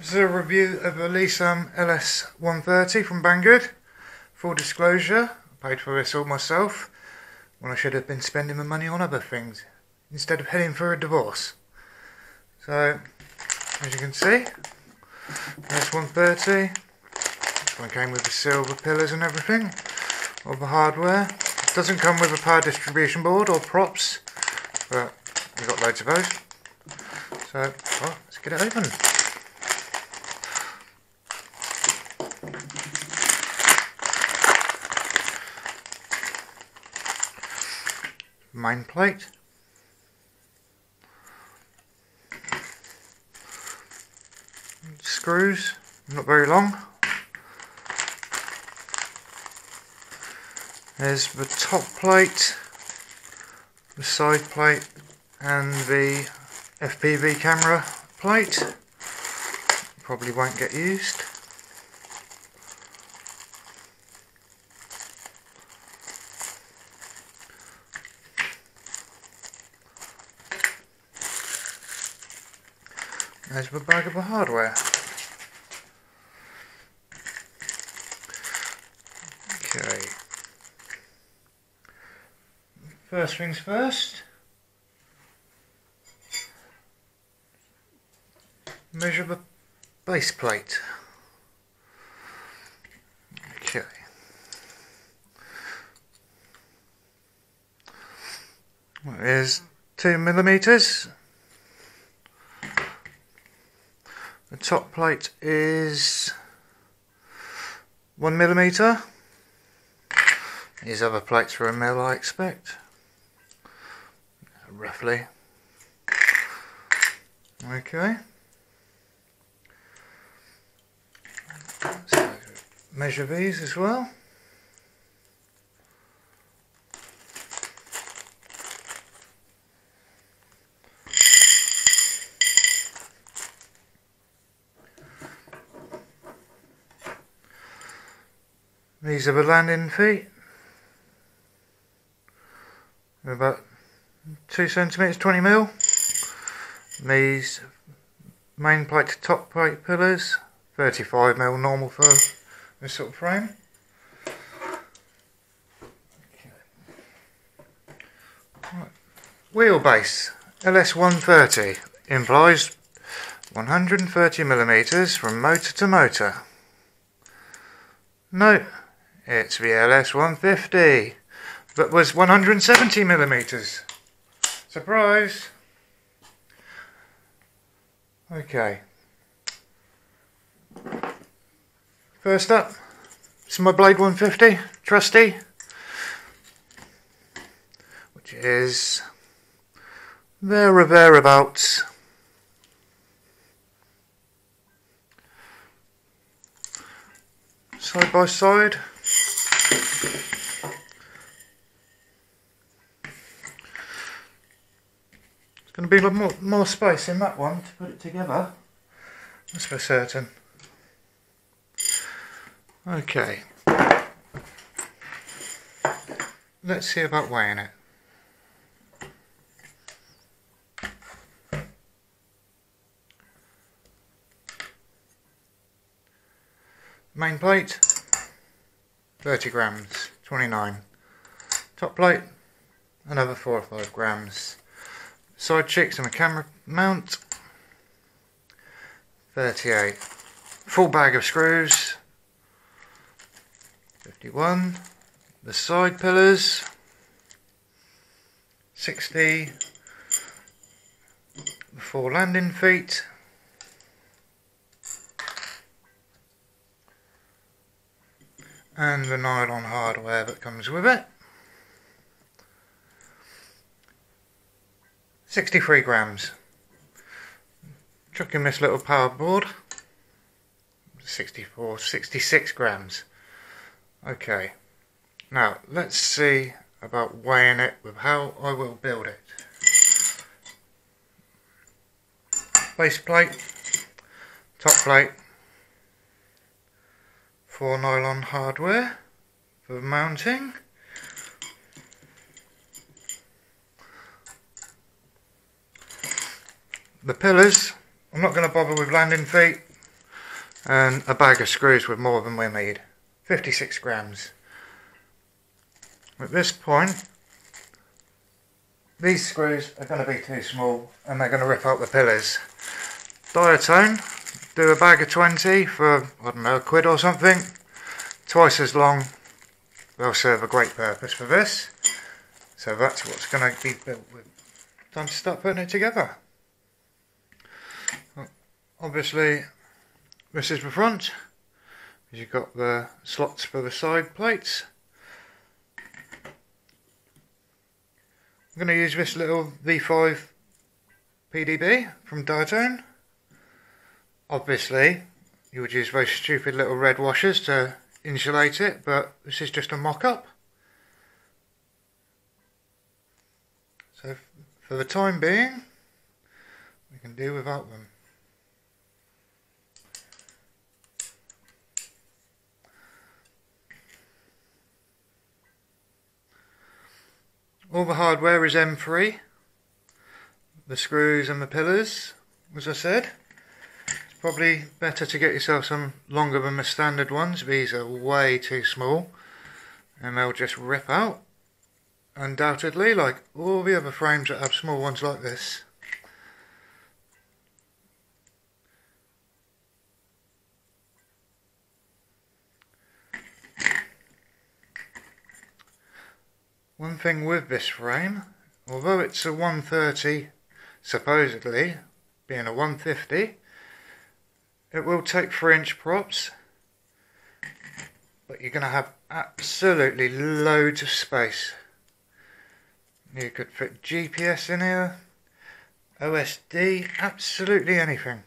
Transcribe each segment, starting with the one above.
This is a review of a Lisam LS-130 from Banggood. Full disclosure, I paid for this all myself when I should have been spending my money on other things instead of heading for a divorce. So, as you can see, LS-130, this one came with the silver pillars and everything, all the hardware. It doesn't come with a power distribution board or props, but we've got loads of those. So, let's get it open. Main plate, screws, not very long. There's the top plate, the side plate and the FPV camera plate. Probably won't get used. There's the bag of the hardware. Okay. First things first. Measure the base plate. Okay. Well, it is 2 millimeters. The top plate is 1 millimeter. These other plates are a mil, I expect. Roughly. Okay. So measure these as well. These are the landing feet. They're about 2 centimeters, 20 mil. These main plate to top plate pillars, 35 mil normal for this sort of frame. Right. Wheelbase LS-130 implies 130 millimeters from motor to motor. No, it's the LS-150, but was 170 millimeters. Surprise! Okay. First up, this is my Blade 150, trusty, which is there or thereabouts. Side by side. There's going to be a lot more space in that one to put it together. That's for certain. Okay. Let's see about weighing it. Main plate, 30 grams, 29. Top plate, another 4 or 5 grams. Side chicks and a camera mount, 38. Full bag of screws, 51. The side pillars, 60. The 4 landing feet, and the nylon hardware that comes with it, 63 grams. Chucking this little power board, 66 grams. Okay, now let's see about weighing it with how I will build it. Base plate, top plate, 4 nylon hardware for mounting, the pillars, I'm not going to bother with landing feet, and a bag of screws with more than we need, 56 grams. At this point, these screws are going to be too small and they're going to rip out the pillars. Diatone, do a bag of 20 for, I don't know, £1 or something, twice as long. They'll serve a great purpose for this. So that's what's going to be built with. Time to start putting it together. Obviously, this is the front. You've got the slots for the side plates. I'm going to use this little V5 PDB from Diatone. Obviously, you would use those stupid little red washers to insulate it, but this is just a mock-up. So for the time being, we can do without them. All the hardware is M3, the screws and the pillars, as I said. It's probably better to get yourself some longer than the standard ones. These are way too small and they'll just rip out, undoubtedly, like all the other frames that have small ones like this. One thing with this frame, although it's a 130, supposedly, being a 150, it will take 3-inch props, but you're going to have absolutely loads of space. You could fit GPS in here, OSD, absolutely anything.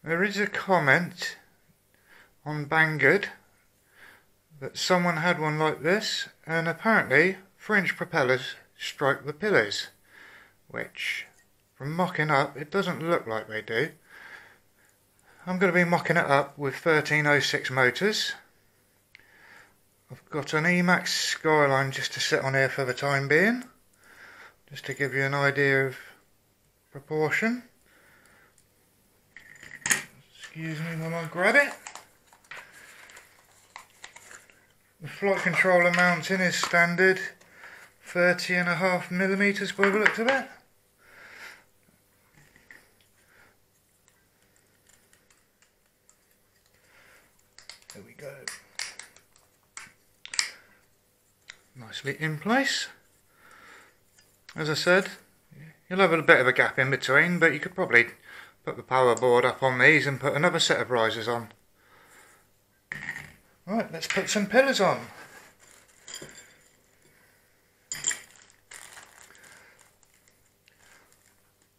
There is a comment on Banggood that someone had one like this, and apparently 3-inch propellers strike the pillars, which, from mocking up, it doesn't look like they do. I'm going to be mocking it up with 1306 motors. I've got an Emax Skyline just to sit on here for the time being, just to give you an idea of proportion. Excuse me while I grab it. The flight controller mounting is standard 30.5mm by the looks of it. There we go. Nicely in place. As I said, you'll have a bit of a gap in between, but you could probably put the power board up on these and put another set of risers on. Right, let's put some pillars on.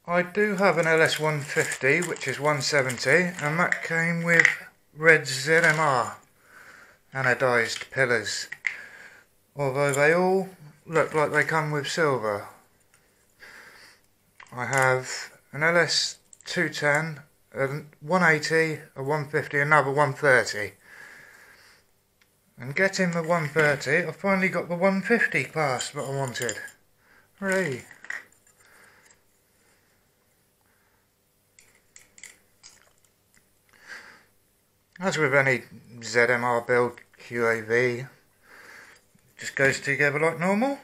I do have an LS-130, which is 170, and that came with red ZMR anodised pillars, although they all look like they come with silver. I have an LS-210, a 180, a 150, another 130. And getting the 130, I finally got the 150 class that I wanted. Hooray! As with any ZMR build, QAV just goes together like normal.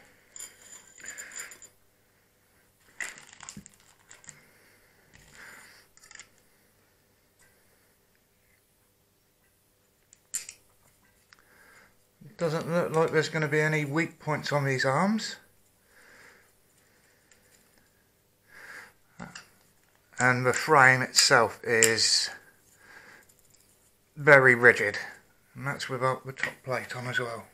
Doesn't look like there's going to be any weak points on these arms. And the frame itself is very rigid. And that's without the top plate on as well.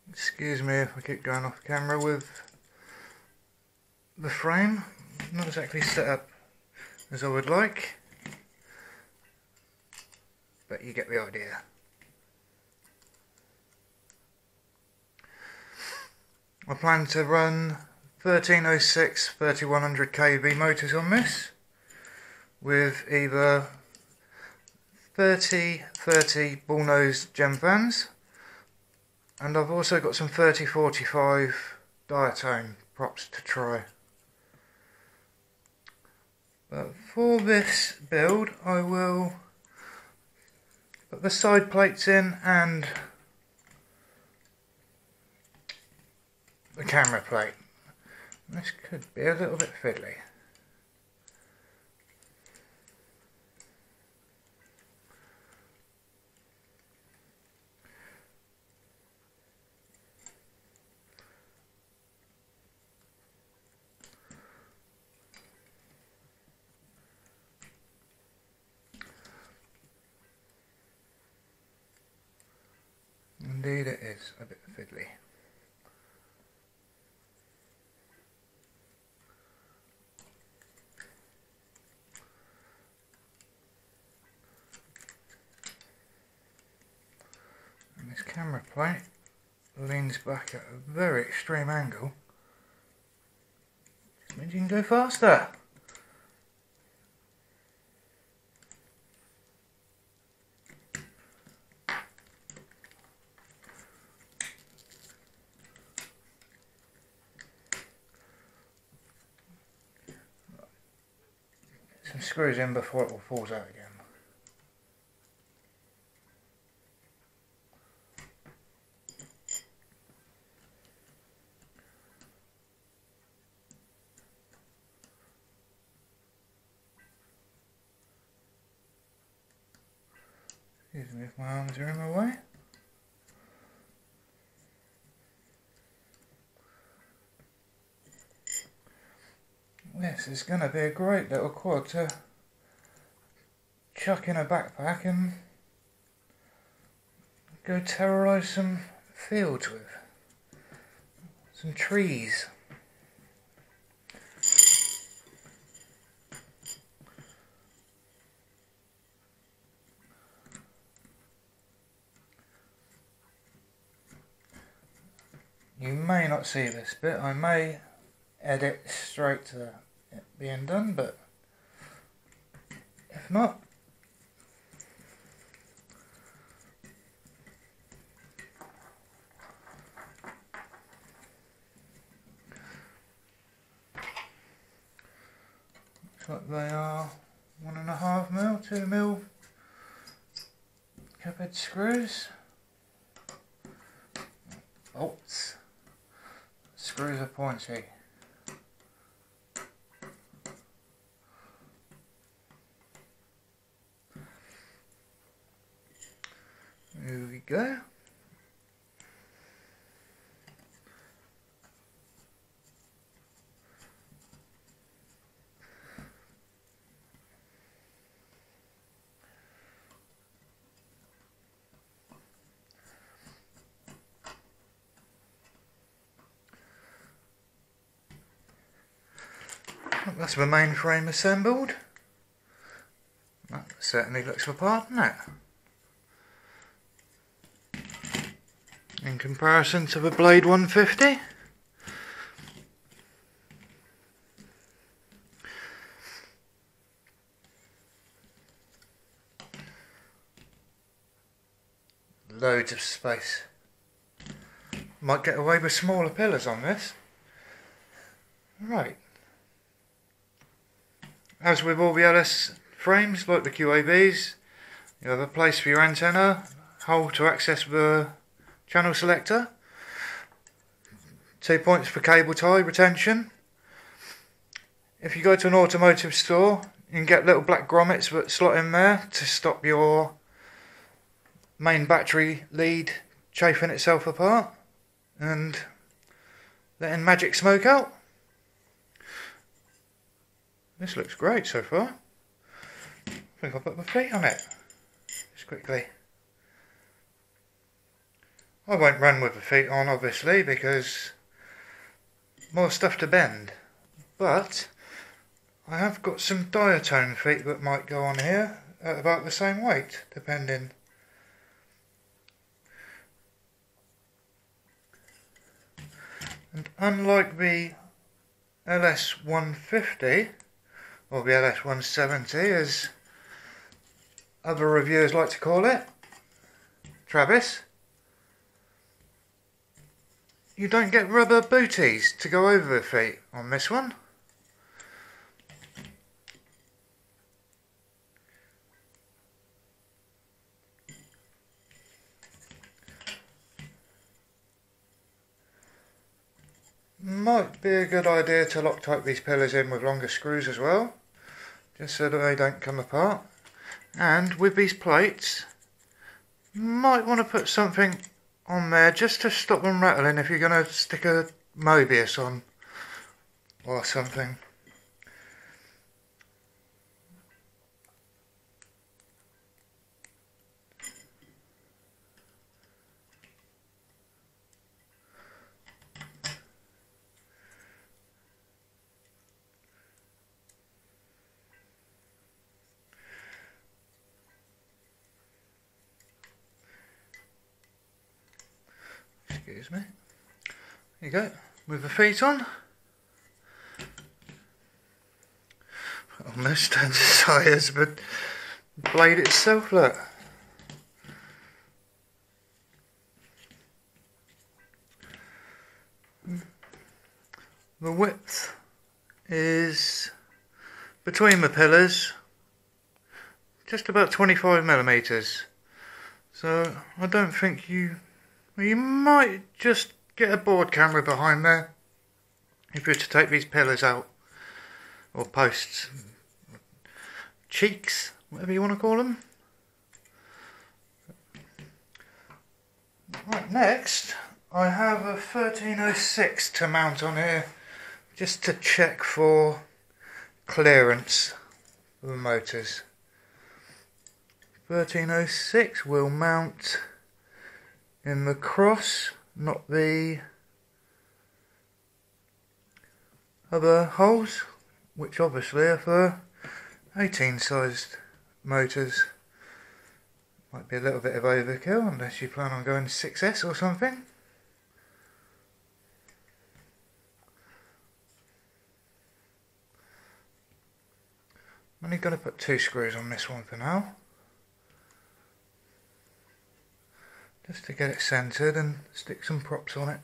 Excuse me if I keep going off camera with the frame. Not exactly set up as I would like, but you get the idea. I plan to run 1306 3100 kV motors on this, with either 30 bullnose gem fans, and I've also got some 30-45 diatone props to try. But for this build I will put the side plates in and the camera plate. This could be a little bit fiddly. Indeed it is a bit fiddly. And this camera plate leans back at a very extreme angle, which means you can go faster. Some screws in before it all falls out again. Excuse me if my arms are in my way. This is going to be a great little quad to chuck in a backpack and go terrorise some fields with. Some trees. You may not see this bit, I may edit straight to it being done, but if not, looks like they are 1.5mm, 2mm cap-head screws, bolts, screws are pointy. Here we go. That's the main frame assembled. That certainly looks the part, doesn't it? In comparison to the Blade 150. Loads of space. Might get away with smaller pillars on this. Right. As with all the LS frames, like the QAVs, you have a place for your antenna, hole to access the channel selector, 2 points for cable tie retention. If you go to an automotive store, you can get little black grommets that slot in there to stop your main battery lead chafing itself apart and letting magic smoke out. This looks great so far. I think I'll put my feet on it just quickly. I won't run with the feet on, obviously, because more stuff to bend, but I have got some diatone feet that might go on here at about the same weight, depending. And unlike the LS-150, or the LS-170 as other reviewers like to call it. Travis, you don't get rubber booties to go over the feet on this one. Might be a good idea to Loctite these pillars in with longer screws as well, just so that they don't come apart. And with these plates, you might want to put something on there just to stop them rattling if you're going to stick a Mobius on or something. Excuse me. There you go, with the feet on. Almost turns the size, but the blade itself, look. The width is between the pillars just about 25mm. So I don't think you might just get a board camera behind there if you were to take these pillars out, or posts, cheeks, whatever you want to call them. Right, next I have a 1306 to mount on here just to check for clearance of the motors. 1306 will mount in the cross, not the other holes, which obviously are for 18 sized motors. Might be a little bit of overkill unless you plan on going 6S or something. I'm only going to put 2 screws on this one for now, just to get it centred and stick some props on it.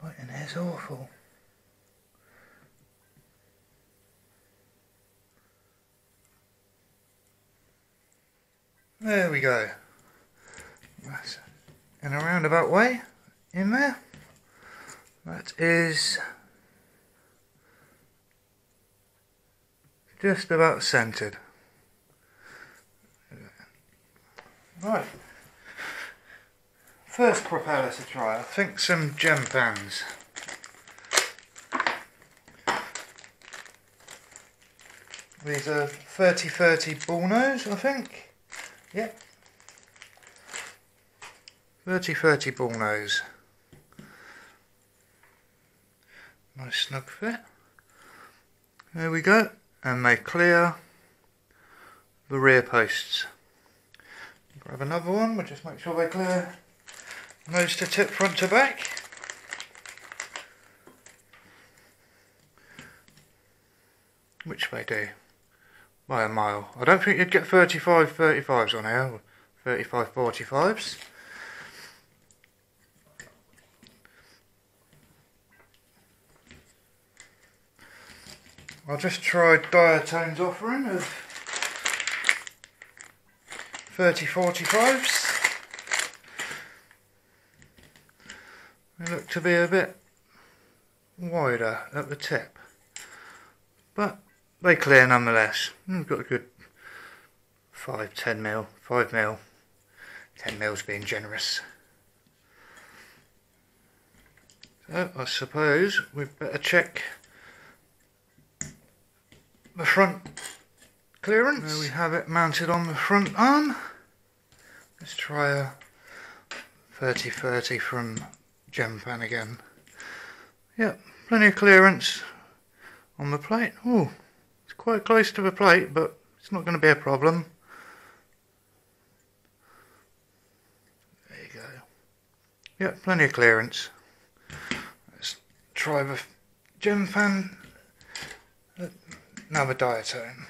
Lighting is awful. There we go. That's in a roundabout way in there. That is just about centred. Right. First propeller to try, I think some gem fans. These are 3030 bullnose, I think. Yep. 3030 bullnose. Nice snug fit. There we go. And they clear the rear posts. Grab another one, we'll just make sure they clear nose to tip, front to back. Which they do by a mile. I don't think you'd get 35 35s on here, or 35 45s. I'll just try Diatone's offering of 30 45s. They look to be a bit wider at the tip, but they clear nonetheless. We've got a good 10 mil, 5 mil, 10 mils being generous. So I suppose we'd better check the front clearance. There we have it mounted on the front arm. Let's try a 30-30 from Gem Fan again. Yep, plenty of clearance on the plate. Oh, it's quite close to the plate, but it's not going to be a problem. There you go. Yeah, plenty of clearance. Let's try the gem fan. Another diatone.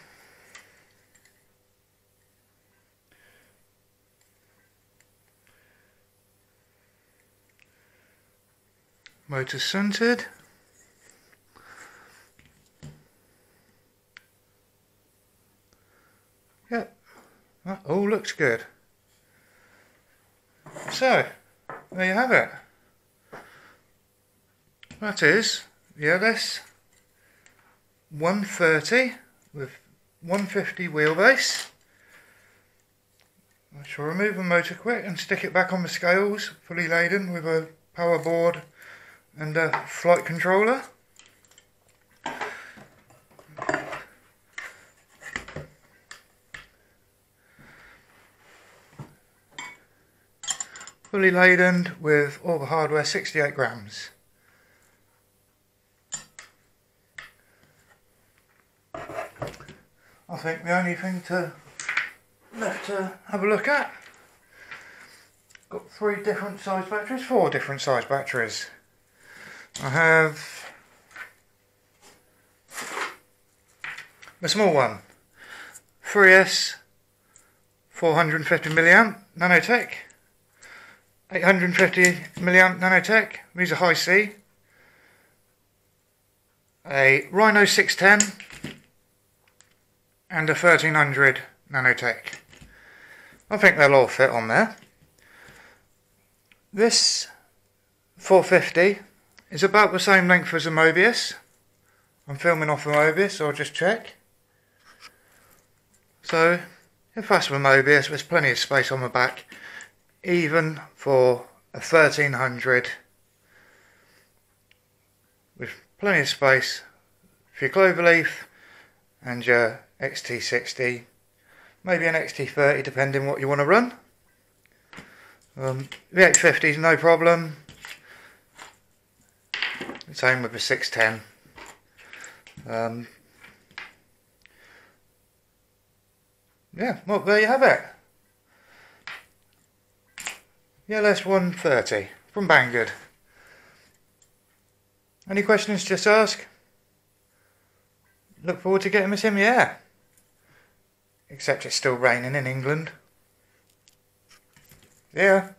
Motor centered. Yep, that all looks good. So, there you have it. That is the LS-130 with 150 wheelbase. I shall remove the motor quick and stick it back on the scales, fully laden with a power board and a flight controller. Fully laden with all the hardware, 68 grams. I think the only thing left to have a look at, got 4 different size batteries. I have the small one, 3S 450 milliamp nanotech, 850 milliamp nanotech, these are high C, a Rhino 610 and a 1300 nanotech. I think they'll all fit on there. This 450 is about the same length as a Mobius. I'm filming off a Mobius, so I'll just check. So, if that's the Mobius, there's plenty of space on the back, even for a 1300, with plenty of space for your cloverleaf and your XT60, maybe an XT30 depending what you want to run. The 850 is no problem. Same with the 610. Yeah, well, there you have it. The LS-130 from Banggood. Any questions, just ask. Look forward to getting this in the air. Except it's still raining in England. Yeah.